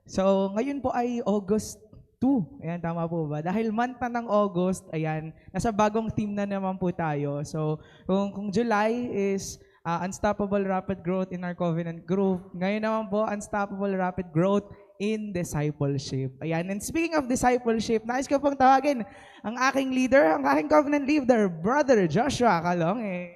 So, ngayon po ay August 2. Ayan, tama po ba? Dahil month na ng August, ayan, nasa bagong theme na naman po tayo. So, kung July is Unstoppable Rapid Growth in our Covenant Group, ngayon naman po, Unstoppable Rapid Growth in Discipleship. Ayan, and speaking of discipleship, nais ko pong tawagin ang aking leader, ang aking covenant leader, Brother Joshua Kalonge.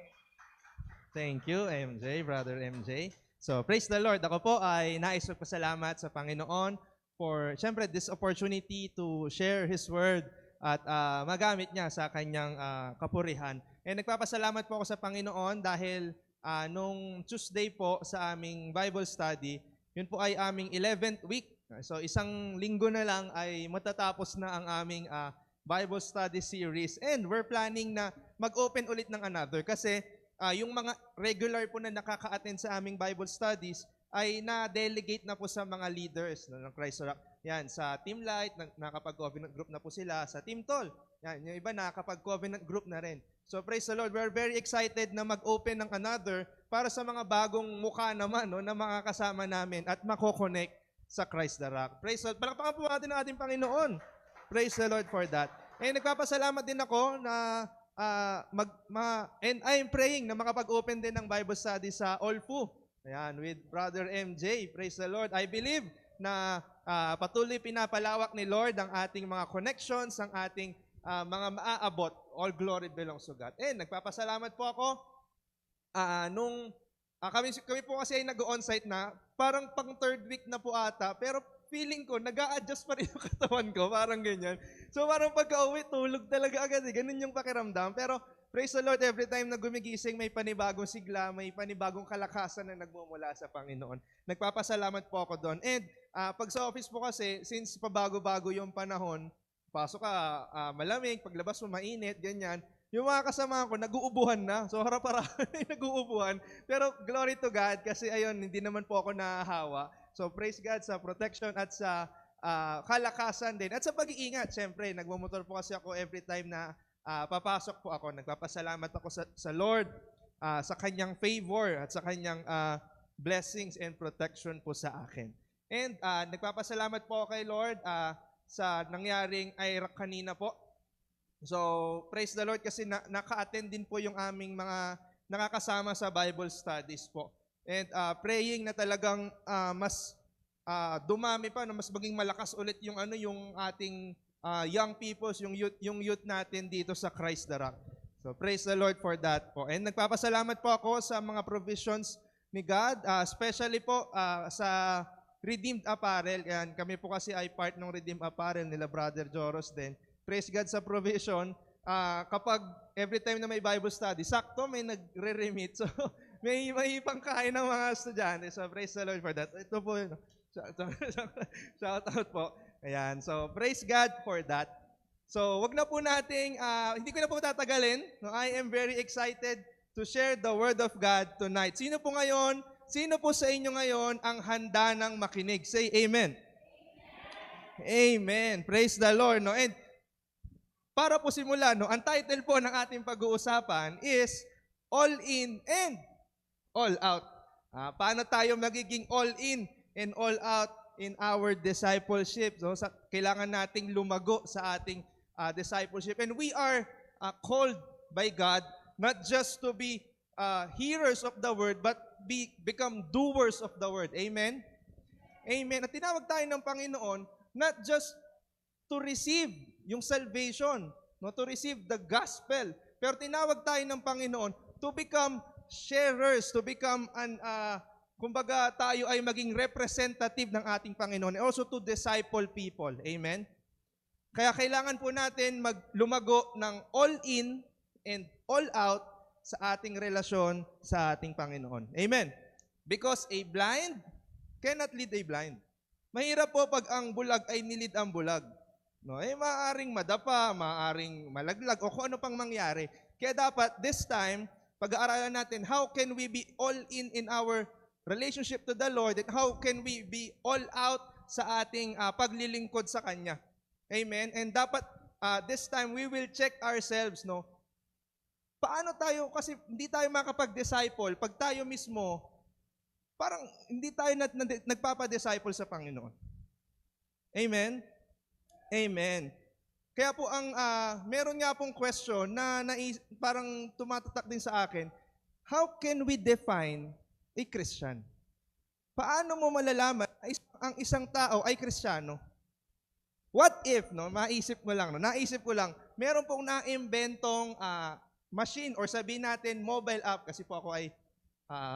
Thank you, MJ, Brother MJ. So, praise the Lord. Ako po ay nais magpasalamat sa Panginoon for, syempre, this opportunity to share His Word at magamit niya sa kanyang kapurihan. And nagpapasalamat po ako sa Panginoon dahil nung Tuesday po sa aming Bible study, yun po ay aming 11th week. So, isang linggo na lang ay matatapos na ang aming Bible study series. And we're planning na mag-open ulit ng another kasi yung mga regular po na nakaka-attend sa aming Bible studies ay na-delegate na po sa mga leaders ng Christ Rock. Yan, sa Team Light, nakapag-covenant group na po sila. Sa Team Tall, yan, yung iba nakapag-covenant group na rin. So praise the Lord, we're very excited na mag-open ng another para sa mga bagong mukha naman na makakasama namin at mako-connect sa Christ the Rock. Praise the Lord. Palakpakan po natin ang ating Panginoon. Praise the Lord for that. Nagpapasalamat din ako na and I'm praying na makapag-open din ng Bible study sa Olfu. Ayan, with Brother MJ. Praise the Lord. I believe na patuloy pinapalawak ni Lord ang ating mga connections, ang ating mga maaabot. All glory belongs to God. Nagpapasalamat po ako kami po kasi ay nag-on-site na, parang pang third week na po ata, pero feeling ko, nag-a-adjust pa rin yung katawan ko, parang ganyan. So parang pagka-uwi, tulog talaga agad, ganun yung pakiramdam. Pero praise the Lord, every time na gumigising, may panibagong sigla, may panibagong kalakasan na nagmumula sa Panginoon. Nagpapasalamat po ako doon. And pag sa office po kasi, since pabago-bago yung panahon, pasok ka, malamig, paglabas mo mainit, ganyan. Yung mga kasama ko, nag-uubuhan na. So, harap-harap nag-uubuhan. Pero glory to God kasi ayun, hindi naman po ako nahahawa. So, praise God sa protection at sa kalakasan din. At sa pag-iingat, syempre, nagmamotor po kasi ako every time na papasok po ako. Nagpapasalamat ako sa Lord, sa kanyang favor at sa kanyang blessings and protection po sa akin. And nagpapasalamat po kay Lord sa nangyaring IRAC kanina po. So, praise the Lord kasi naka-attend din po yung aming mga nakakasama sa Bible studies po. And praying na talagang mas dumami pa, na mas maging malakas ulit yung yung ating young peoples, yung youth natin dito sa Christ the Rock. So, praise the Lord for that po. And nagpapasalamat po ako sa mga provisions ni God, especially po sa Redeemed Apparel. Yan, kami po kasi ay part ng Redeemed Apparel nila Brother Joros din. Praise God sa provision. Kapag every time na may Bible study, sakto may nagre-remit. So, may pangkain ng mga estudyante. So, praise the Lord for that. Ito po yun. Shout out po. Ayan. So, praise God for that. So, wag na po nating, hindi ko na po tatagalin. No, I am very excited to share the Word of God tonight. Sino po sa inyo ngayon ang handa ng makinig? Say amen. Amen. Praise the Lord. No? And para po simula, ang title po ng ating pag-uusapan is All In and All Out. Paano tayo magiging all in and all out in our discipleship? So, kailangan nating lumago sa ating discipleship. And we are called by God not just to be hearers of the word, but become doers of the word. Amen? Amen. At tinawag tayo ng Panginoon not just to receive yung salvation, to receive the gospel. Pero tinawag tayo ng Panginoon to become sharers, to become kumbaga tayo ay maging representative ng ating Panginoon, and also to disciple people. Amen? Kaya kailangan po natin lumago ng all in and all out sa ating relasyon sa ating Panginoon. Amen? Because a blind cannot lead a blind. Mahirap po pag ang bulag ay nilid ang bulag. No, maaaring madapa, maaaring malaglag, o kung ano pang mangyari. Kaya dapat, this time, pag-aaralan natin, how can we be all in our relationship to the Lord, and how can we be all out sa ating paglilingkod sa Kanya. Amen? And dapat, this time, we will check ourselves, paano tayo, kasi hindi tayo makapag-disciple, pag tayo mismo, parang hindi tayo nagpapa-disciple sa Panginoon. Amen? Amen. Kaya po meron nga pong question na parang tumatatak din sa akin, how can we define a Christian? Paano mo malalaman na ang isang tao ay Kristiyano? What if, no, naisip ko lang, meron pong naimbentong machine or sabihin natin mobile app, kasi po ako ay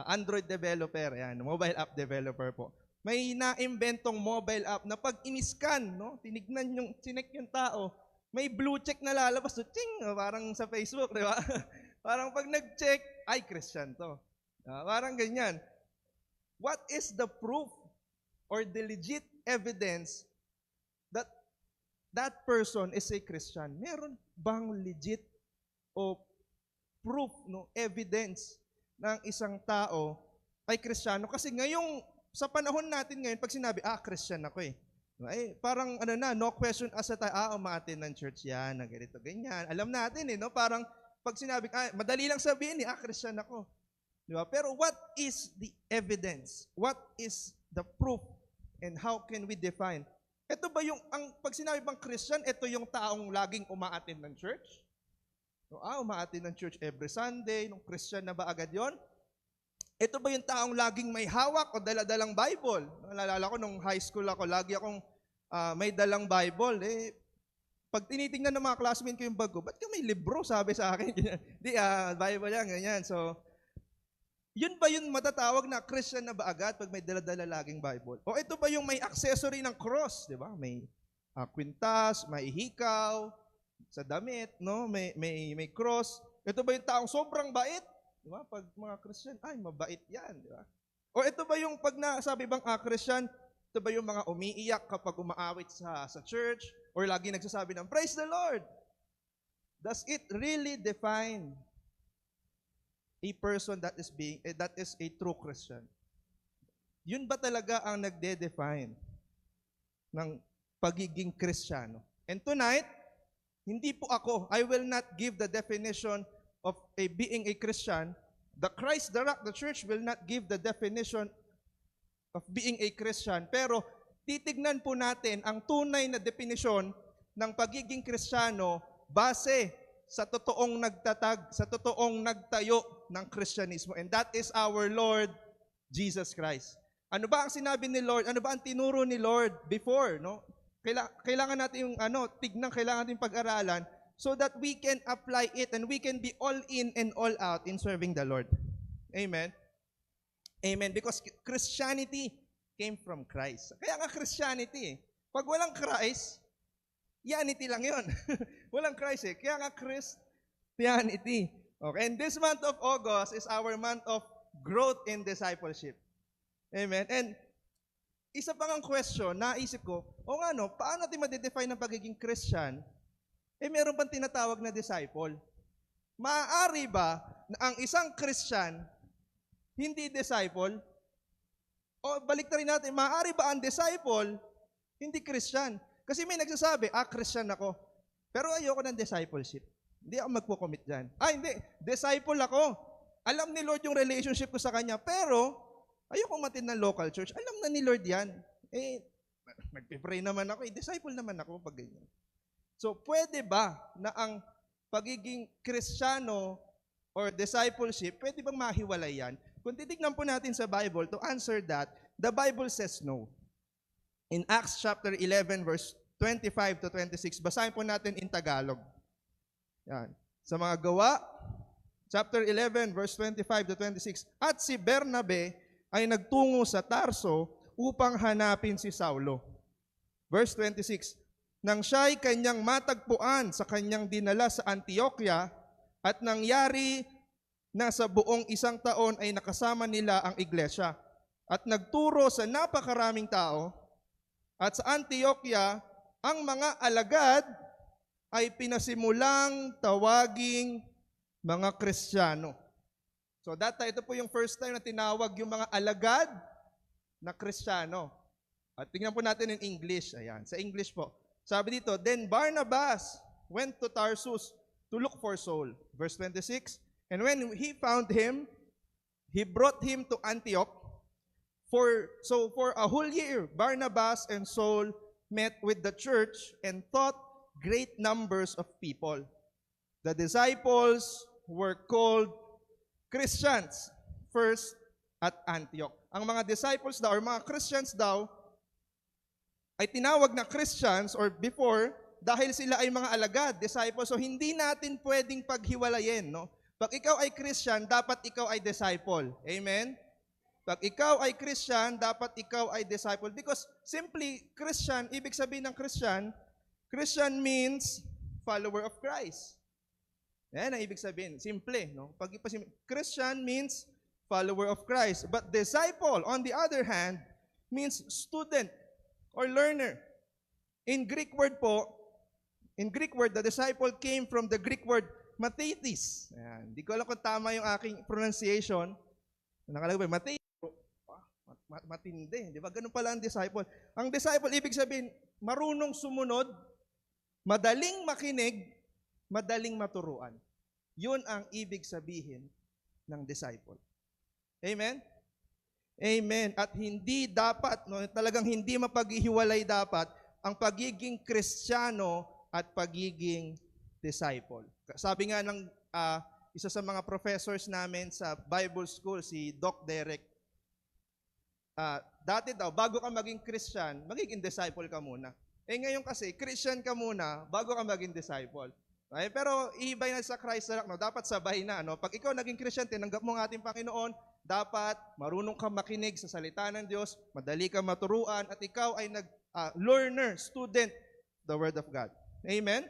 Android developer, yan, mobile app developer po. May naimbentong mobile app na pag in-scan, no, sinek yung tao, may blue check na lalabas, so ching, parang sa Facebook, di ba? Parang pag nag-check, ay, Christian to. Parang ganyan. What is the proof or the legit evidence that that person is a Christian? Meron bang legit o proof, no, evidence ng isang tao ay Kristiyano? Kasi sa panahon natin ngayon, pag sinabi, Christian ako eh. Ay, parang no question asked tayo, umaattend ng church yan, ganito, ganyan. Alam natin no? Parang pag sinabi, madali lang sabihin Christian ako. Di ba? Pero what is the evidence? What is the proof? And how can we define? Ito ba pag sinabi bang Christian, ito yung taong laging umaattend ng church? No, umaattend ng church every Sunday, nung Christian na ba agad yon? Ito ba yung taong laging may hawak o dala-dalang Bible? Naalala ko nung high school ako, lagi akong may dalang Bible. Pag tinitingnan ng mga classmates ko yung bag ko, ba't ka may libro, sabi sa akin? Di, Bible yan, ganyan. So, yun ba yung matatawag na Christian na ba agad pag may dala-dala laging Bible? O ito ba yung may accessory ng cross, di ba? May kwintas, may hikaw, sa damit, no? May cross. Ito ba yung taong sobrang bait? Di ba? Pag mga Christian, ay, mabait yan. Di ba? O ito ba yung pag nasabi bang Christian, ito ba yung mga umiiyak kapag umaawit sa church? Or lagi nagsasabi ng, praise the Lord? Does it really define a person that is a true Christian? Yun ba talaga ang nagde-define ng pagiging Kristiyano? And tonight, hindi po ako, I will not give the definition of being a Christian. The Christ, the Rock, the church will not give the definition of being a Christian. Pero titignan po natin ang tunay na definisyon ng pagiging Kristiyano base sa totoong nagtatag, sa totoong nagtayo ng Kristyanismo. And that is our Lord Jesus Christ. Ano ba ang sinabi ni Lord? Ano ba ang tinuro ni Lord before, no? Kailangan natin yung kailangan natin pag-aralan so that we can apply it and we can be all in and all out in serving the Lord. Amen. Amen. Because Christianity came from Christ. Kaya nga Christianity, pag walang Christ, yanity lang yun. Walang Christ Kaya nga Christianity. Okay. And this month of August is our month of growth in discipleship. Amen. And isa pang question, naisip ko, paano natin ma-define ng pagiging Christian? Meron pang tinatawag na disciple. Maaari ba na ang isang Christian hindi disciple? O balik na rin natin, maaari ba ang disciple hindi Christian? Kasi may nagsasabi, Christian ako, pero ayoko ng discipleship. Hindi ako magpo-commit dyan. Hindi, disciple ako. Alam ni Lord yung relationship ko sa Kanya, pero ayoko matin ng local church. Alam na ni Lord yan. Nagpipray naman ako, disciple naman ako pag ganyan. So, pwede ba na ang pagiging Kristiyano or discipleship, pwede bang mahiwalay yan? Kung titignan po natin sa Bible, to answer that, the Bible says no. In Acts chapter 11, verse 25 to 26, basahin po natin in Tagalog. Yan. Sa mga gawa, chapter 11, verse 25 to 26, at si Bernabe ay nagtungo sa Tarso upang hanapin si Saulo. Verse 26, nang siya'y kanyang matagpuan sa kanyang dinala sa Antioquia at nangyari na sa buong 1 taon ay nakasama nila ang iglesia at nagturo sa napakaraming tao at sa Antioquia ang mga alagad ay pinasimulang tawaging mga Kristiyano. So ito po yung first time na tinawag yung mga alagad na Kristiyano. At tingnan po natin in English. Ayan, sa English po. Sabi dito, then Barnabas went to Tarsus to look for Saul. Verse 26, and when he found him, he brought him to Antioch. For a whole year, Barnabas and Saul met with the church and taught great numbers of people. The disciples were called Christians first at Antioch. Ang mga disciples daw or mga Christians daw ay tinawag na Christians or before dahil sila ay mga alagad, disciples. So hindi natin pwedeng paghiwalayin, no? Pag ikaw ay Christian, dapat ikaw ay disciple. Amen? Pag ikaw ay Christian, dapat ikaw ay disciple. Because simply, Christian, ibig sabihin ng Christian, Christian means follower of Christ. Yan ang ibig sabihin. Simple, no? Pag Christian means follower of Christ. But disciple, on the other hand, means student or learner. In Greek word, the disciple came from the Greek word mathetes. Ayan. Hindi ko alam kung tama yung aking pronunciation. Nakalagay, mathetes. Matindi. Di ba? Ganun pala ang disciple. Ang disciple, ibig sabihin, marunong sumunod, madaling makinig, madaling maturuan. Yun ang ibig sabihin ng disciple. Amen? Amen. At hindi dapat, no, talagang hindi mapaghihiwalay dapat ang pagiging Kristiyano at pagiging disciple. Sabi nga ng isa sa mga professors namin sa Bible School, si Doc Derek, dati daw, bago ka maging Christian, magiging disciple ka muna. Ngayon kasi, Christian ka muna, bago ka maging disciple. Okay? Pero iibay na sa Christ, no? Dapat sabay na. No? Pag ikaw naging Christian, tinanggap mo ang ating Panginoon, dapat marunong ka makinig sa salita ng Diyos, madali ka maturuan, at ikaw ay learner, student, the Word of God. Amen?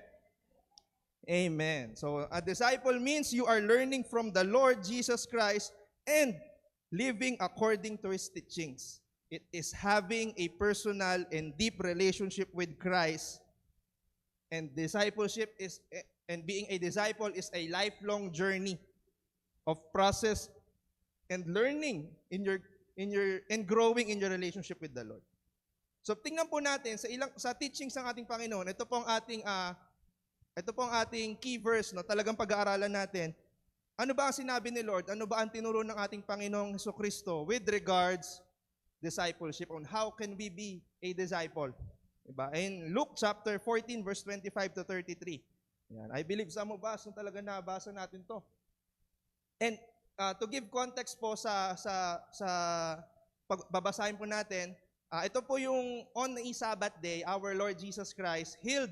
Amen. So, a disciple means you are learning from the Lord Jesus Christ and living according to His teachings. It is having a personal and deep relationship with Christ. And discipleship is, and being a disciple is a lifelong journey of process and learning and growing in your relationship with the Lord. So tingnan po natin sa teachings ng ating Panginoon, ito po ang ating key verse, no, talagang pag-aaralan natin. Ano ba ang sinabi ni Lord? Ano ba ang tinuro ng ating Panginoong Jesucristo with regards discipleship, on how can we be a disciple? Diba? In Luke chapter 14 verse 25 to 33. Yan. I believe some of us talaga nabasa natin to. And to give context po sa pagbabasahin po natin, ito po yung on a Sabbath day, our Lord Jesus Christ healed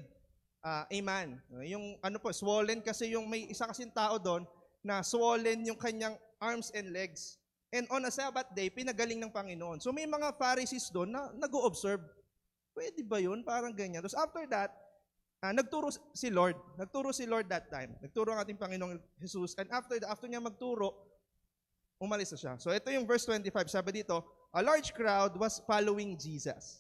a man. Yung swollen kasi yung may isa kasing tao doon na swollen yung kanyang arms and legs. And on a Sabbath day, pinagaling ng Panginoon. So may mga Pharisees doon na nag-o-observe. Pwede ba yun? Parang ganyan. Tapos after that, nagturo si Lord. Nagturo si Lord that time. Nagturo ang ating Panginoong Jesus. And after niya magturo, umalis na siya. So ito yung verse 25. Sabi dito, a large crowd was following Jesus.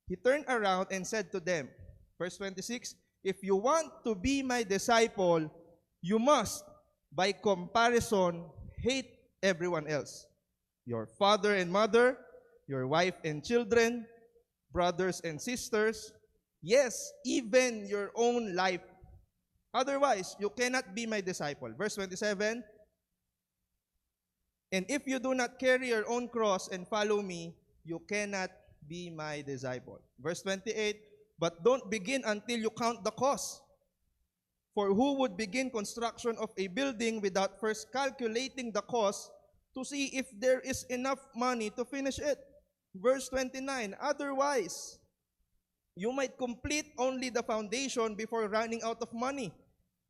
He turned around and said to them, verse 26, if you want to be my disciple, you must, by comparison, hate everyone else. Your father and mother, your wife and children, brothers and sisters, yes, even your own life. Otherwise, you cannot be my disciple. Verse 27, and if you do not carry your own cross and follow me, you cannot be my disciple. Verse 28, but don't begin until you count the cost. For who would begin construction of a building without first calculating the cost to see if there is enough money to finish it? Verse 29, otherwise, you might complete only the foundation before running out of money.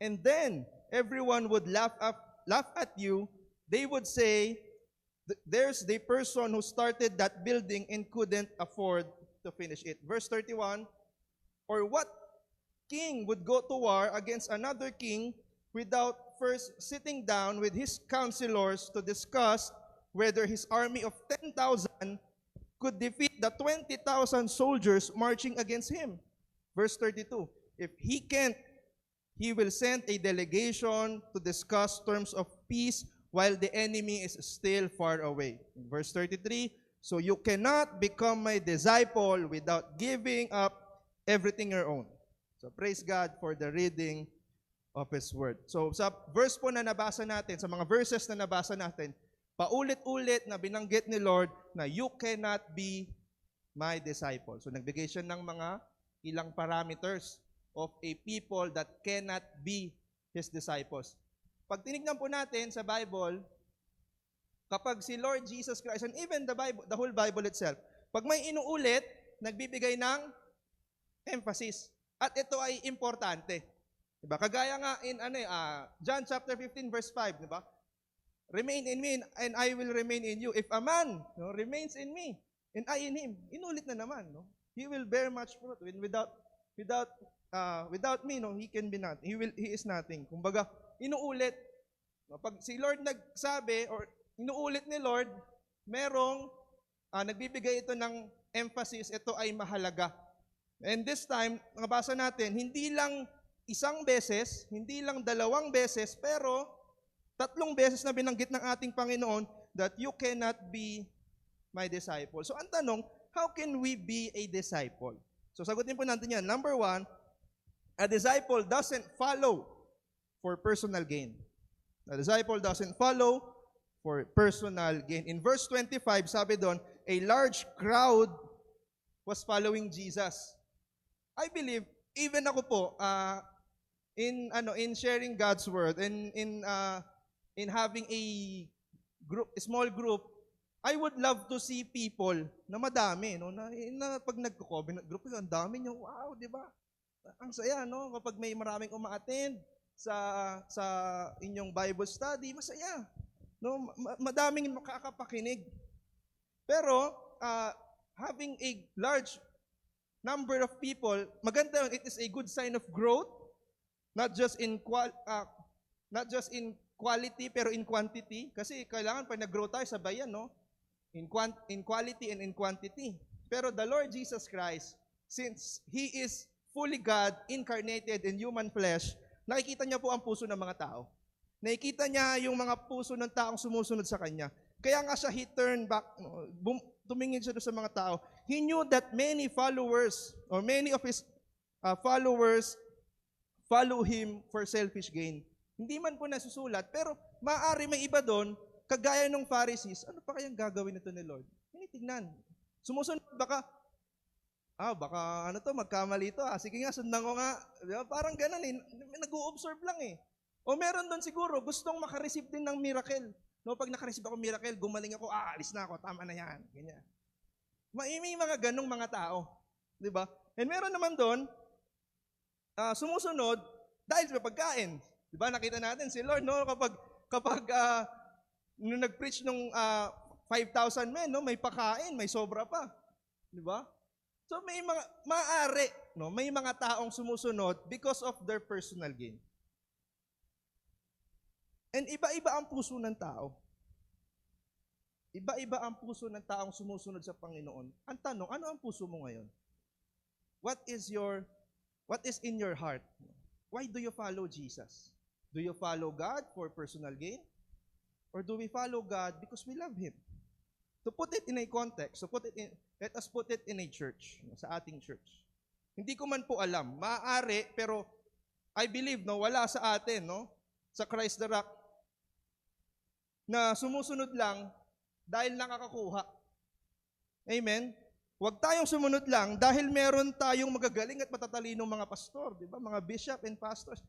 And then, everyone would laugh at you. They would say, there's the person who started that building and couldn't afford to finish it. Verse 31, or what king would go to war against another king without first sitting down with his counselors to discuss whether his army of 10,000 could defeat the 20,000 soldiers marching against him? Verse 32, if he can't, he will send a delegation to discuss terms of peace while the enemy is still far away. Verse 33, so you cannot become my disciple without giving up everything your own. So praise God for the reading of His Word. So sa verse po na nabasa natin, sa mga verses na nabasa natin, paulit-ulit na binanggit ni Lord na you cannot be my disciple. So nagbigay siya ng mga ilang parameters of a people that cannot be his disciples. Pag tinignan po natin sa Bible, kapag si Lord Jesus Christ, and even the Bible, the whole Bible itself, pag may inuulit, nagbibigay ng emphasis. At ito ay importante. Diba? Kagaya nga in John chapter 15 verse 5, diba? Remain in me and I will remain in you. If a man remains in me and I in him, inulit na naman, no? He will bear much fruit. Without me, he can be nothing. He is nothing. Kumbaga, inuulit. No? Pag si Lord nagsabi or inuulit ni Lord, merong nagbibigay ito ng emphasis, ito ay mahalaga. And this time, nabasa natin, hindi lang isang beses, hindi lang dalawang beses, pero 3 beses na binanggit ng ating Panginoon that you cannot be my disciple. So ang tanong, how can we be a disciple? So sagutin po natin yan. Number 1, a disciple doesn't follow for personal gain. A disciple doesn't follow for personal gain. In verse 25, sabi doon, a large crowd was following Jesus. I believe, even ako po, in sharing God's word and in having a small group, I would love to see people na madami, no? Na pag nagko-covenant group, ang dami niyo, wow, di ba? Ang saya, no? Kapag may maraming uma-attend sa inyong Bible study, masaya. No? Madaming makakapakinig. Pero having a large number of people, maganda yun. It is a good sign of growth, not just in quality pero in quantity. Kasi kailangan pag nag-grow tayo sabayan, no? In quality and in quantity. Pero the Lord Jesus Christ, since He is fully God, incarnated in human flesh, nakikita niya po ang puso ng mga tao. Nakikita niya yung mga puso ng taong sumusunod sa Kanya. Kaya nga siya, He turned back, tumingin siya sa mga tao. He knew that many followers, or many of His followers, follow Him for selfish gain. Hindi man po nasusulat, pero maaari may iba doon, kagaya ng Pharisees, ano pa kayang gagawin nito ni Lord? Tinitignan. Sumusunod, baka magkamali ito. Sige nga, sundan ko nga. Diba? Parang ganun eh. Nag-o-observe lang eh. O meron doon siguro, gustong makareceive din ng miracle. No, pag nakareceive ako miracle, gumaling ako, alis na ako, tama na yan. Ganyan. May mga ganong mga tao. Diba? And meron naman doon, sumusunod, dahil sa pagkain. Diba? Nakita natin si Lord, no? Kapag nung nag-preach nung 5,000 men, no? May pakain, may sobra pa. Diba? So may mga maaari, no? May mga taong sumusunod because of their personal gain. And iba-iba ang puso ng tao. Iba-iba ang puso ng taong sumusunod sa Panginoon. Ang tanong, ano ang puso mo ngayon? What is in your heart? Why do you follow Jesus? Do you follow God for personal gain? Or do we follow God because we love Him? To put it in a context, let us put it in a church, sa ating church. Hindi ko man po alam, maaari, pero I believe, no, wala sa atin, no, sa Christ the Rock, na sumusunod lang dahil nakakakuha. Amen? Huwag tayong sumunod lang dahil meron tayong magagaling at matatalinong mga pastor, di ba? Mga bishop and pastors.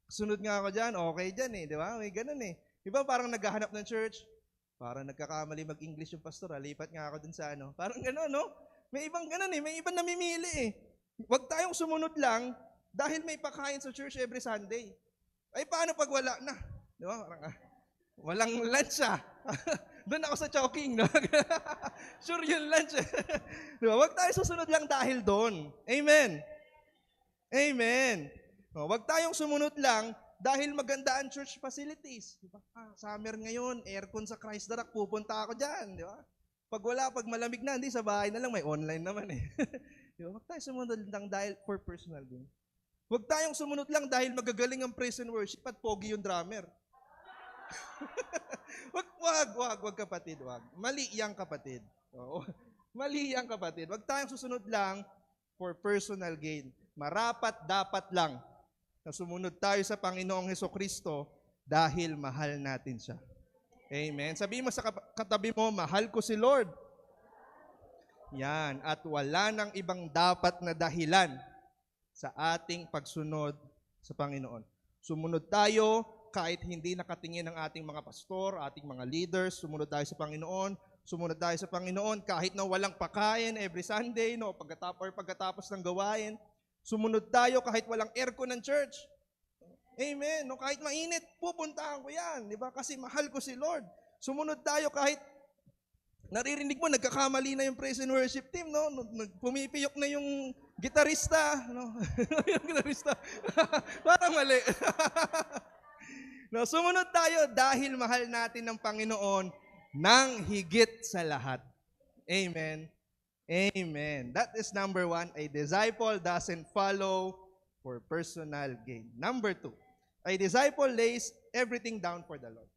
Sunod nga ako dyan, okay dyan eh, di ba? May ganun eh. Di ba parang naghahanap ng church? Parang nagkakamali mag-English yung pastor, lipat nga ako dun sa ano. Parang gano'n, no? May ibang gano'n eh, may ibang namimili eh. Huwag tayong sumunod lang dahil may pakain sa church every Sunday. Ay, paano pag wala na? Di ba? Parang, walang lunch ah. Doon ako sa Chowking, no? Sure yung lunch. Di ba? Huwag tayo susunod lang dahil doon. Amen. Amen. Huwag tayong sumunod lang dahil maganda ang church facilities. Di ba? Summer ngayon, aircon sa Christ the Rock, pupunta ako dyan. Di ba? Pag malamig na, hindi sa bahay na lang, may online naman eh. Di ba? Huwag tayong sumunod lang dahil for personal gain. Huwag tayong sumunod lang dahil magagaling ang praise and worship at pogi yung drummer. Wag kapatid, wag. Mali yang kapatid. Oo. Mali yang kapatid. Wag tayong susunod lang for personal gain. Marapat dapat lang na sumunod tayo sa Panginoong Hesukristo dahil mahal natin siya. Amen. Sabihin mo sa katabi mo, mahal ko si Lord. Yan. At wala nang ibang dapat na dahilan sa ating pagsunod sa Panginoon. Sumunod tayo kahit hindi nakatingin ang ating mga pastor, ating mga leaders. Sumunod tayo sa Panginoon. Sumunod tayo sa Panginoon kahit na walang pakain every Sunday, no, pagkatapos ng gawain. Sumunod tayo kahit walang aircon ng church. Amen. No, kahit mainit, pupuntahan ko yan. Di ba? Kasi mahal ko si Lord. Sumunod tayo kahit naririnig mo, nagkakamali na yung praise and worship team, no? Pumipiyok na yung gitarista, no? Yung gitarista. Parang mali. No, sumunod tayo dahil mahal natin ng Panginoon ng higit sa lahat. Amen. Amen. That is number 1. A disciple doesn't follow for personal gain. Number 2. A disciple lays everything down for the Lord.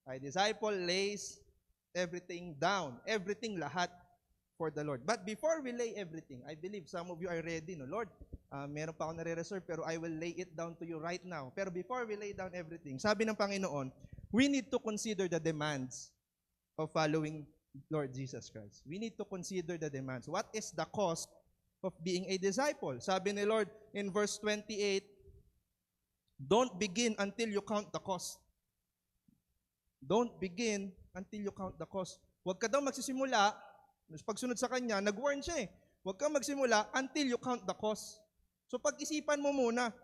A disciple lays everything down. Everything, lahat for the Lord. But before we lay everything, I believe some of you are ready. No? Lord, meron pa ako nare-reserve pero I will lay it down to you right now. Pero before we lay down everything, sabi ng Panginoon, we need to consider the demands of following Lord Jesus Christ. We need to consider the demands. What is the cost of being a disciple? Sabi ni Lord in verse 28, don't begin until you count the cost. Don't begin until you count the cost. Huwag ka daw magsisimula, pagsunod sa Kanya, nag-warn siya eh. Huwag kang magsimula until you count the cost. So pag-isipan mo muna,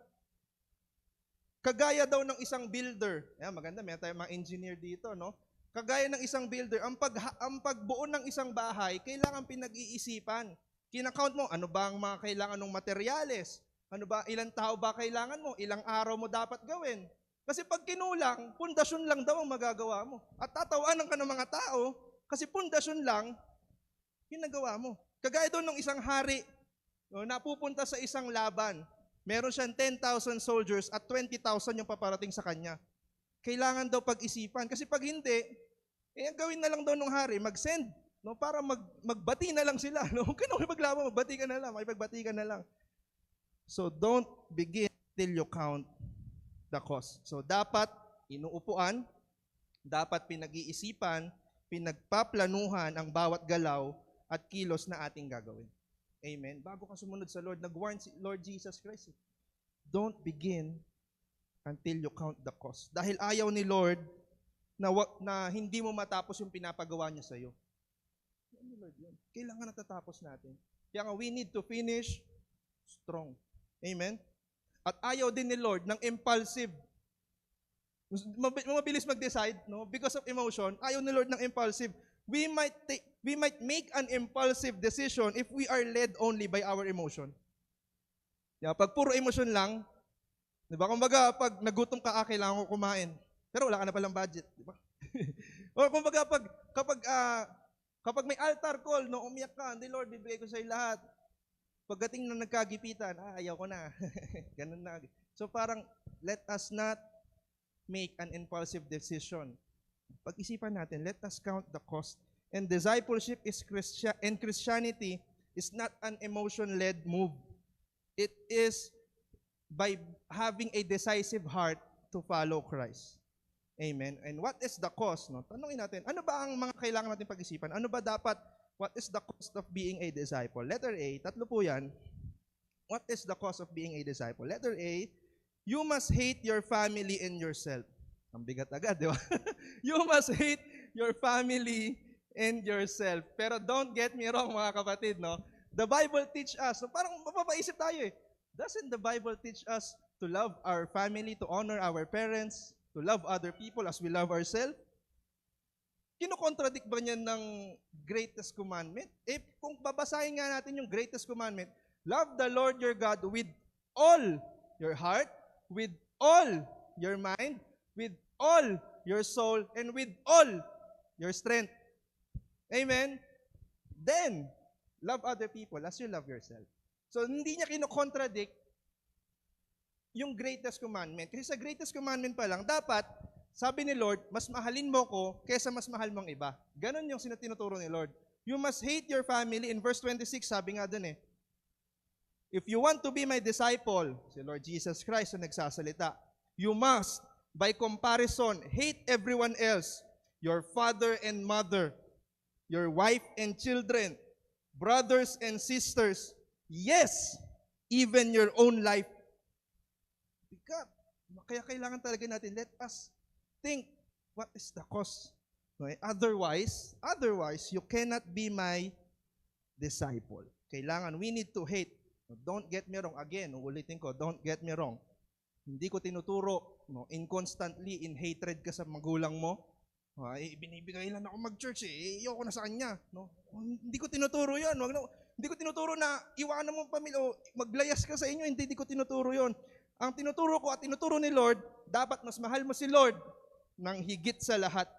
kagaya daw ng isang builder, maganda, may tayong mga engineer dito, no? Kagaya ng isang builder, ang pagbuo ng isang bahay, kailangan pinag-iisipan. Kinakount mo, ano ba ang mga kailangan ng materyales? Ano ba, ilang tao ba kailangan mo? Ilang araw mo dapat gawin? Kasi pag kinulang, pundasyon lang daw ang magagawa mo. At tatawanan ka ng mga tao, kasi pundasyon lang, ginagawa mo. Kagaya doon ng isang hari, no, napupunta sa isang laban, meron siyang 10,000 soldiers at 20,000 yung paparating sa kanya. Kailangan daw pag-isipan. Kasi pag hindi, ang gawin na lang daw ng hari, mag-send, no, para magbati na lang sila. No? Kung kano maglaban, magbati ka na lang, magbati ka na lang. So don't begin till you count the cost. So dapat inuupuan, dapat pinag-iisipan, pinagpaplanuhan ang bawat galaw at kilos na ating gagawin. Amen. Bago ka sumunod sa Lord, nag-warn si Lord Jesus Christ. Don't begin until you count the cost. Dahil ayaw ni Lord na hindi mo matapos yung pinapagawa niya sa iyo. Kailangan natatapos natin. Kaya nga, we need to finish strong. Amen? At ayaw din ni Lord ng impulsive. Mabilis mag-decide, no? Because of emotion, ayaw ni Lord ng impulsive. We might make an impulsive decision if we are led only by our emotion. Pag puro emotion lang, di ba? Kumbaga, pag nagutom ka, kailangan ko kumain. Pero wala ka na palang budget, di ba? O kumbaga, kapag may altar call, no, umiyak ka, hindi Lord, bibigay ko sa iyo lahat. Pagdating na nagkagipitan, ayaw ko na. Ganun na. So parang, let us not make an impulsive decision. Pag-isipan natin, let us count the cost. And discipleship and Christianity is not an emotion-led move. It is by having a decisive heart to follow Christ. Amen. And what is the cost? No? Tanungin natin, ano ba ang mga kailangan natin pag-isipan? Ano ba dapat, what is the cost of being a disciple? Letter A, tatlo po yan. What is the cost of being a disciple? Letter A, you must hate your family and yourself. Ang bigat agad, di ba? You must hate your family and yourself. Pero don't get me wrong, mga kapatid, no? The Bible teach us, so parang mapapaisip tayo eh, doesn't the Bible teach us to love our family, to honor our parents, to love other people as we love ourselves? Kino-contradict ba niyan ng greatest commandment? Kung babasahin nga natin yung greatest commandment, love the Lord your God with all your heart, with all your mind, with all your soul, and with all your strength. Amen? Then, love other people as you love yourself. So, hindi niya kino-contradict yung greatest commandment. Kasi sa greatest commandment pa lang, dapat, sabi ni Lord, mas mahalin mo ko kaysa mas mahal mong iba. Ganon yung tinuturo ni Lord. You must hate your family. In verse 26, sabi nga dun eh, if you want to be my disciple, si Lord Jesus Christ ang nagsasalita, you must, by comparison, hate everyone else, your father and mother, your wife and children, brothers and sisters, yes, even your own life. Bigat. Kaya kailangan talaga natin, let us think, what is the cost? Okay? Otherwise, you cannot be my disciple. Kailangan, we need to hate. Don't get me wrong. Again, uulitin ko, don't get me wrong. Hindi ko tinuturo, constantly in hatred ka sa magulang mo. Binibigay lang ako mag-church ayoko na sa kanya. Hindi ko tinuturo yun. Hindi ko tinuturo na iwanan mo ang pamilya o maglayas ka sa inyo. Hindi ko tinuturo yun. Ang tinuturo ko at tinuturo ni Lord, dapat mas mahal mo si Lord ng higit sa lahat.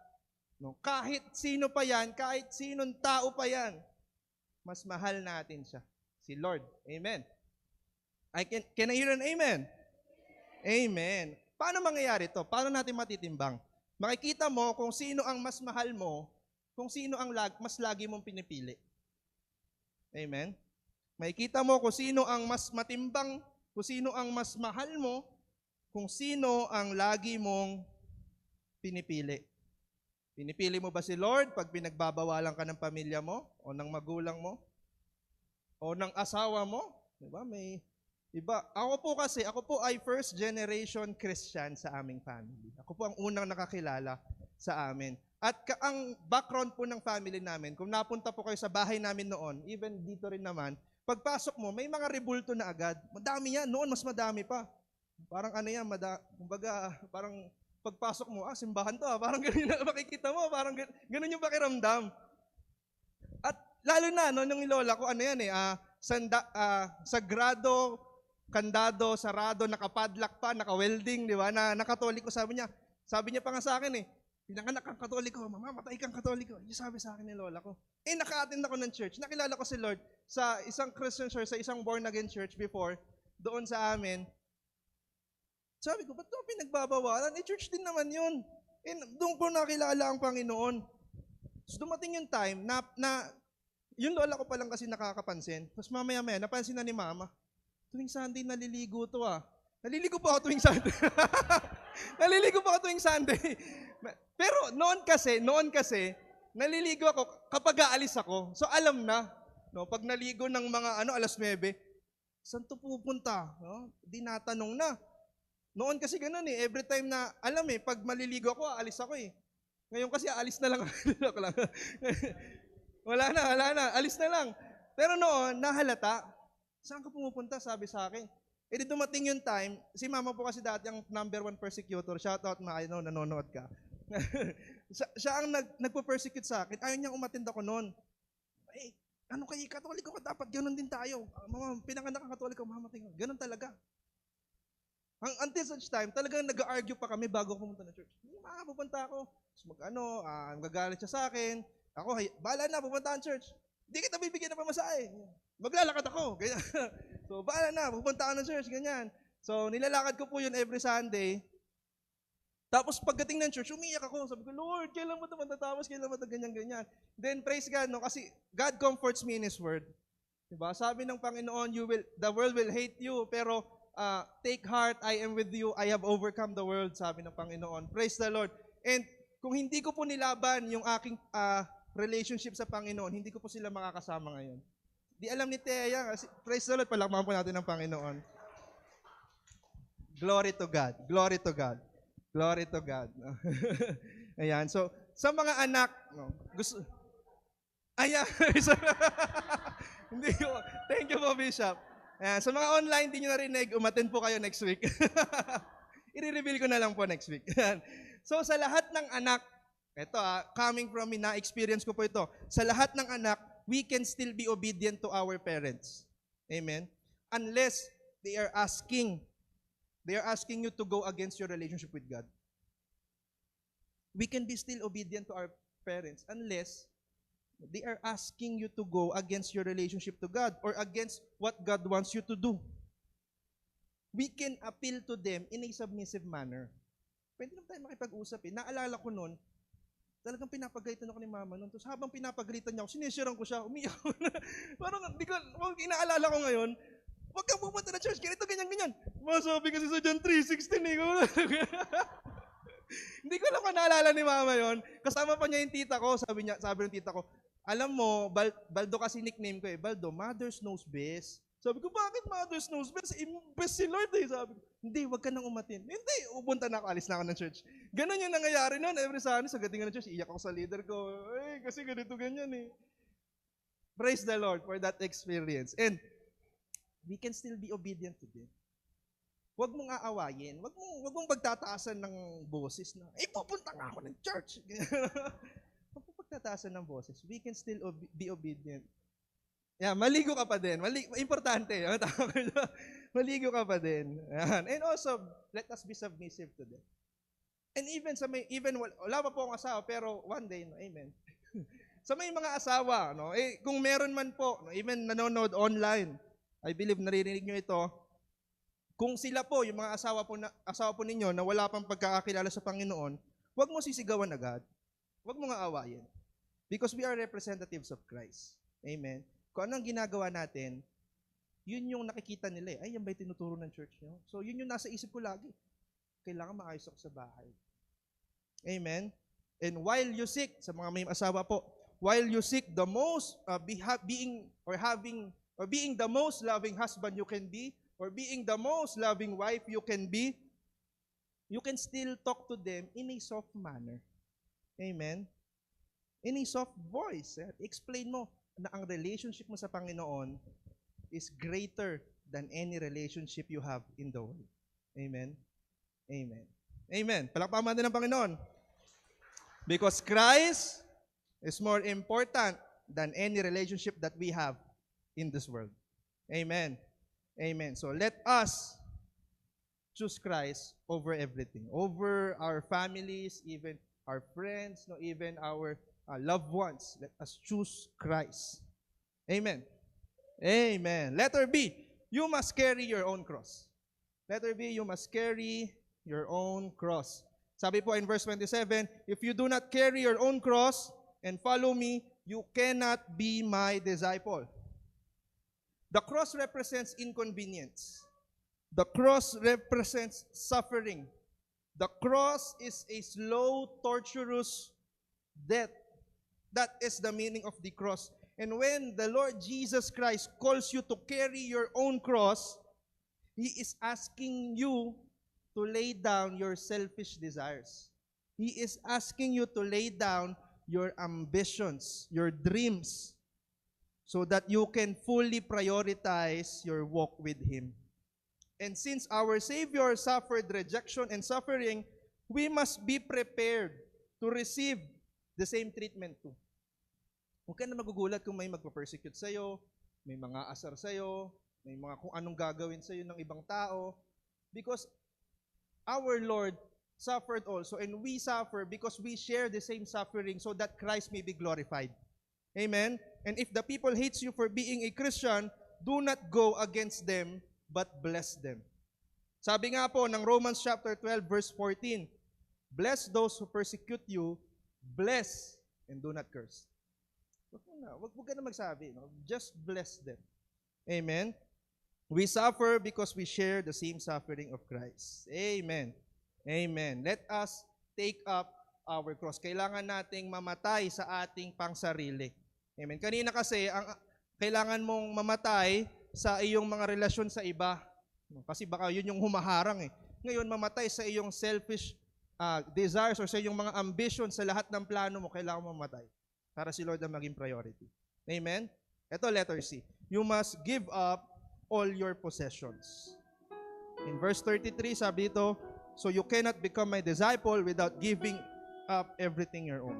Kahit sino pa yan, kahit sinong tao pa yan, mas mahal natin siya. Si Lord. Amen. Can I hear an amen? Amen. Paano mangyayari to? Paano natin matitimbang? Makikita mo kung sino ang mas mahal mo, kung sino ang mas lagi mong pinipili. Amen? Makikita mo kung sino ang mas matimbang, kung sino ang mas mahal mo, kung sino ang lagi mong pinipili. Pinipili mo ba si Lord pag pinagbabawalan ka ng pamilya mo, o ng magulang mo, o ng asawa mo? Diba? May iba. Ako po ay first generation Christian sa aming family. Ako po ang unang nakakilala sa amin. At ang background po ng family namin, kung napunta po kayo sa bahay namin noon, even dito rin naman, pagpasok mo, may mga rebulto na agad. Madami yan. Noon, mas madami pa. Parang ano yan, kumbaga, parang pagpasok mo, simbahan to. Parang ganun na makikita mo. Parang ganun yung pakiramdam. At lalo na, nung lola ko, ano yan sagrado, kandado, sarado, nakapadlock pa, naka-welding, di ba? Na Katoliko, sabi niya pa nga sa akin pinanganak kang Katoliko, mamamatay kang Katoliko. Yung sabi sa akin ni lola ko. Naka-attend ako ng church. Nakilala ko si Lord sa isang Christian church, sa isang born-again church before, doon sa amin. Sabi ko, ba't ito pinagbabawalan? Church din naman yun. Doon ko nakilala ang Panginoon. So dumating yung time na yung lola ko pa lang kasi nakakapansin. Tapos mamaya-maya, napansin na ni mama. Tuwing Sunday, naliligo to Naliligo po ako tuwing Sunday. Naliligo po ako tuwing Sunday. Pero noon kasi, naliligo ako kapag aalis ako. So alam na, pag naligo ng mga 9:00, saan to pupunta? Di natanong na. Noon kasi ganun every time na, pag maliligo ako, aalis ako Ngayon kasi aalis na lang. Wala na, alis na lang. Pero noon, nahalata. Saan ka pumupunta? Sabi sa akin. Di dumating yung time, si mama po kasi dati ang #1 persecutor. Shoutout nanonood ka. siya ang nagpo-persecute sa akin. Ayaw niyang umattend ako noon. Katoliko ka, dapat ganun din tayo. Pinanganak ang Katoliko, mamamatay. Ganun talaga. Until such time, talagang nag-argue pa kami bago pumunta ng church. Hindi pupunta ako. Magagalit siya sa akin. Ako, bahala na, pupunta ang church. Hindi kita bibigyan ng pamasahe. Maglalakad ako. Ganyan. So, bahala na, pupunta ako ng church, ganyan. So, nilalakad ko po yun every Sunday. Tapos, pagdating ng church, umiyak ako. Sabi ko, Lord, kailan mo ito matatapos? Kailan mo ito ganyan-ganyan? Then, praise God, kasi God comforts me in His Word. Diba? Sabi ng Panginoon, the world will hate you, pero take heart, I am with you. I have overcome the world, sabi ng Panginoon. Praise the Lord. And, kung hindi ko po nilaban yung aking relationship sa Panginoon, hindi ko po sila makakasama ngayon. Di alam ni Thea, praise the Lord, palakpakan po natin ng Panginoon. Glory to God. Glory to God. Glory to God. Ayan. So, sa mga anak, gusto... Ayan. Hindi ko. Thank you po, Bishop. Ayan. Sa mga online, di nyo narinig, umattend po kayo next week. I-reveal ko na lang po next week. So, sa lahat ng anak, ito coming from me, na-experience ko po ito. Sa lahat ng anak, we can still be obedient to our parents. Amen? Unless they are asking you to go against your relationship with God. We can be still obedient to our parents unless they are asking you to go against your relationship to God or against what God wants you to do. We can appeal to them in a submissive manner. Pwede naman tayo makipag-usap Naalala ko noon, talagang pinapagalitan ako ni mama noon. Tapos habang pinapagalitan niya ako, sinisiran ko siya, umiyak ako na. Parang, inaalala ko ngayon, huwag kang pupunta na church, ganito, ganyan. Masabi kasi sa John 3:16 Hindi ko lang naalala ni mama yon. Kasama pa niya yung tita ko, sabi ng tita ko, Alam mo, Baldo kasi nickname ko eh. Baldo, mothers knows best. Sabi ko, bakit mothers knows best? Best si Lord eh. Sabi ko, hindi, wag ka nang umatin. Hindi, upunta na ako, alis na ako ng church. Ganon yung nangyayari noon. Every Sunday, sa gating ng church, iyak ako sa leader ko. Eh, kasi ganito, ganyan eh. Praise the Lord for that experience. And we can still be obedient to them. Huwag mong aawayin. Huwag mong pagtataasan ng boses na, pupunta nga ako ng church. Huwag mong pagtataasan ng boses. We can still be obedient. Yeah, maligo ka pa din. Importante. Maligo ka pa din. Yan. And also, let us be submissive to them. And even wala pa po akong asawa, pero one day, no, amen. Sa may mga asawa, no, kung meron man po, no, even nanonood online, I believe naririnig nyo ito, kung sila po, yung mga asawa po ninyo na wala pang pagkakakilala sa Panginoon, huwag mo sisigawan agad. Huwag mo nga awayin. Because we are representatives of Christ. Amen. Kung anong ginagawa natin, yun yung nakikita nila eh. Ay, yan ba yung tinuturo ng church nyo? So, yun yung nasa isip ko lagi. Kailangan maayos ako sa bahay. Amen? And while you seek, sa mga may asawa po, while you seek the most, being the most loving husband you can be, or being the most loving wife you can be, you can still talk to them in a soft manner. Amen? In a soft voice. Explain mo na ang relationship mo sa Panginoon is greater than any relationship you have in the world. Amen? Amen. Amen. Palakpakan natin ng Panginoon. Because Christ is more important than any relationship that we have in this world. Amen. Amen. So let us choose Christ over everything. Over our families, even our friends, no, even our loved ones. Let us choose Christ. Amen. Amen. Letter B, you must carry your own cross. Letter B, you must carry your own cross. Sabi po in verse 27, if you do not carry your own cross and follow me, you cannot be my disciple. The cross represents inconvenience. The cross represents suffering. The cross is a slow, torturous death. That is the meaning of the cross. And when the Lord Jesus Christ calls you to carry your own cross, He is asking you to lay down your selfish desires. He is asking you to lay down your ambitions, your dreams, so that you can fully prioritize your walk with Him. And since our Savior suffered rejection and suffering, we must be prepared to receive the same treatment too. Huwag ka na magugulat kung may magpa-persecute sa'yo, may mga asar sa'yo, may mga kung anong gagawin sa'yo ng ibang tao. Because our Lord suffered also, and we suffer because we share the same suffering so that Christ may be glorified. Amen? And if the people hates you for being a Christian, do not go against them, but bless them. Sabi nga po ng Romans chapter 12, verse 14, bless those who persecute you, bless and do not curse. Huwag ka na magsabi. No? Just bless them. Amen? We suffer because we share the same suffering of Christ. Amen. Amen. Let us take up our cross. Kailangan nating mamatay sa ating pangsarili. Amen. Kanina kasi, kailangan mong mamatay sa iyong mga relasyon sa iba. Kasi baka yun yung humaharang eh. Ngayon, mamatay sa iyong selfish desires or sa iyong mga ambition sa lahat ng plano mo, kailangan mo mamatay para si Lord ang maging priority. Amen? Ito, letter C. You must give up all your possessions. In verse 33, sabi ito, so you cannot become my disciple without giving up everything your own.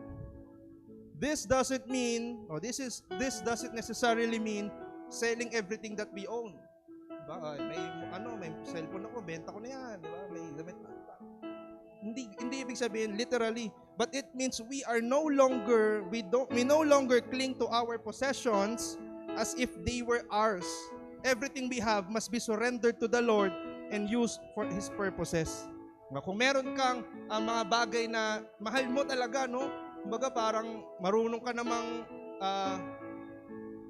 This doesn't mean, this doesn't necessarily mean selling everything that we own. Diba? May cellphone ako, benta ko na yan. Diba? May damit na. Hindi ibig sabihin literally, but it means we no longer cling to our possessions as if they were ours. Everything we have must be surrendered to the Lord and used for His purposes. Kung meron kang mga bagay na mahal mo talaga, no? Kumbaga parang marunong ka namang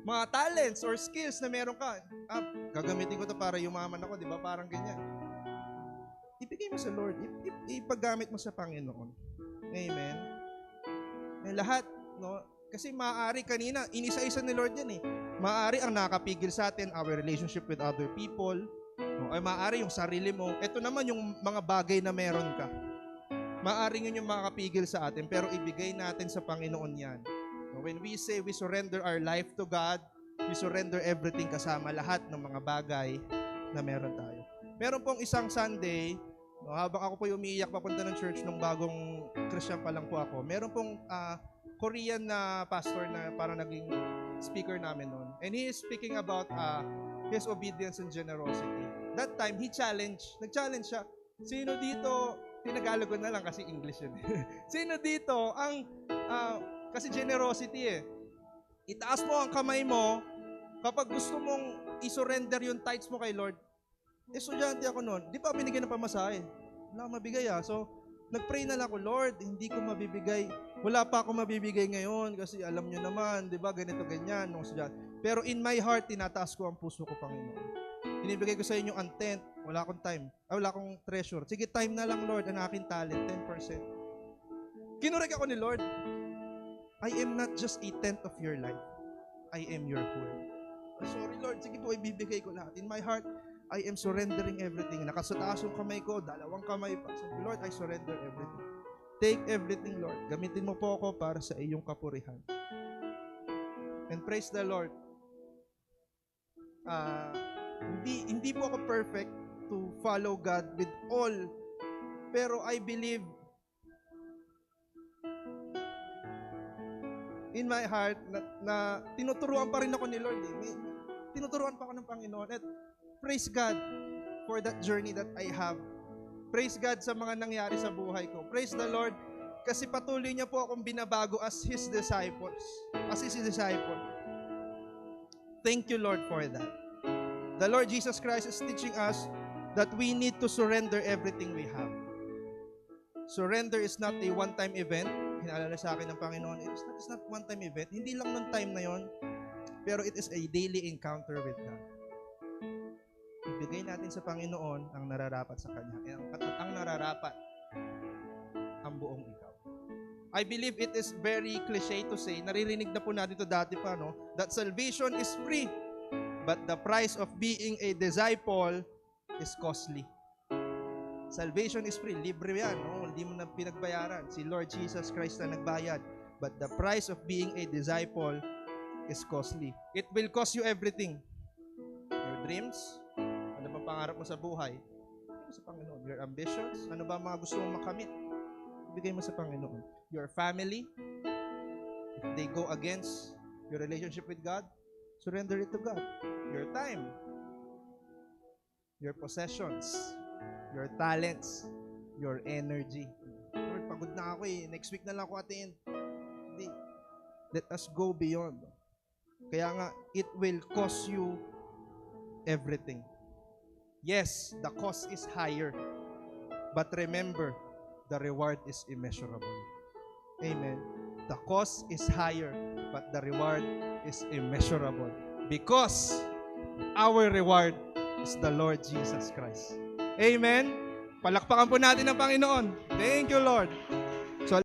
mga talents or skills na meron ka. Gagamitin ko to para yumaman ako, di ba? Parang ganyan. Ibigay mo sa Lord. Ipaggamit mo sa Panginoon. Amen. And lahat, no? Kasi maaari kanina, inisa-isa ni Lord yan eh. Maaari ang nakakapigil sa atin, our relationship with other people, no? Ay maaari yung sarili mo. Ito naman yung mga bagay na meron ka. Maaari yun yung makakapigil sa atin, pero ibigay natin sa Panginoon yan. No? When we say we surrender our life to God, we surrender everything kasama lahat ng mga bagay na meron tayo. Meron pong isang Sunday, no, habang ako po umiiyak papunta ng church nung bagong Christian pa lang po ako, meron pong Korean na pastor na parang naging speaker namin noon. And he is speaking about his obedience and generosity. That time, nag-challenge siya. Sino dito, tinagalog ko na lang kasi English yun. Sino dito, kasi generosity eh. Itaas mo ang kamay mo kapag gusto mong isurrender yung tithes mo kay Lord. Estudyante ako noon, di pa binigyan ng pamasahe. Wala akong mabigay So, nag-pray na lang ako, Lord, hindi ko mabibigay. Wala pa ako mabibigay ngayon kasi alam nyo naman, di ba, ganito, ganyan. Pero in my heart, tinataas ko ang puso ko, Panginoon. Inibigay ko sa inyo ang tenth. Wala akong time. Wala akong treasure. Sige, time na lang, Lord, ang aking talent, 10%. Kinurek ako ni Lord. I am not just a tenth of your life. I am your whole. Sorry, Lord. Sige po, ibibigay ko lahat. In my heart, I am surrendering everything. Nakasataas yung kamay ko, dalawang kamay pa. Sabi, Lord, I surrender everything. Take everything, Lord. Gamitin mo po ako para sa iyong kapurihan. And praise the Lord. Hindi po ako perfect to follow God with all. Pero I believe in my heart na tinuturuan pa rin ako ni Lord. Tinuturuan pa ako ng Panginoon. At praise God for that journey that I have. Praise God sa mga nangyari sa buhay ko. Praise the Lord kasi patuloy niya po akong binabago as His disciples. As His disciple. Thank you, Lord, for that. The Lord Jesus Christ is teaching us that we need to surrender everything we have. Surrender is not a one-time event. Hinaalala sa akin ng Panginoon, it's not one-time event. Hindi lang ng time na yon, pero it is a daily encounter with God. Ibigay natin sa Panginoon ang nararapat sa Kanya. Ang nararapat, ang buong ikaw. I believe it is very cliche to say, naririnig na po natin ito dati pa, no? That salvation is free, but the price of being a disciple is costly. Salvation is free, libre yan, no? Hindi mo na pinagbayaran. Si Lord Jesus Christ na nagbayad. But the price of being a disciple is costly. It will cost you everything. Your dreams, ano bang pangarap mo sa buhay? Ibigay mo sa Panginoon. Your ambitions, ano ba mga gusto mong makamit? Ibigay mo sa Panginoon. Your family, if they go against your relationship with God, surrender it to God. Your time, your possessions, your talents, your energy. Lord, pagod na ako eh. Next week na lang ako attend. Hindi. Let us go beyond. Kaya nga, it will cost you everything. Yes, the cost is higher. But remember, the reward is immeasurable. Amen. The cost is higher, but the reward is immeasurable. Because our reward is the Lord Jesus Christ. Amen. Palakpakan po natin ang Panginoon. Thank you, Lord.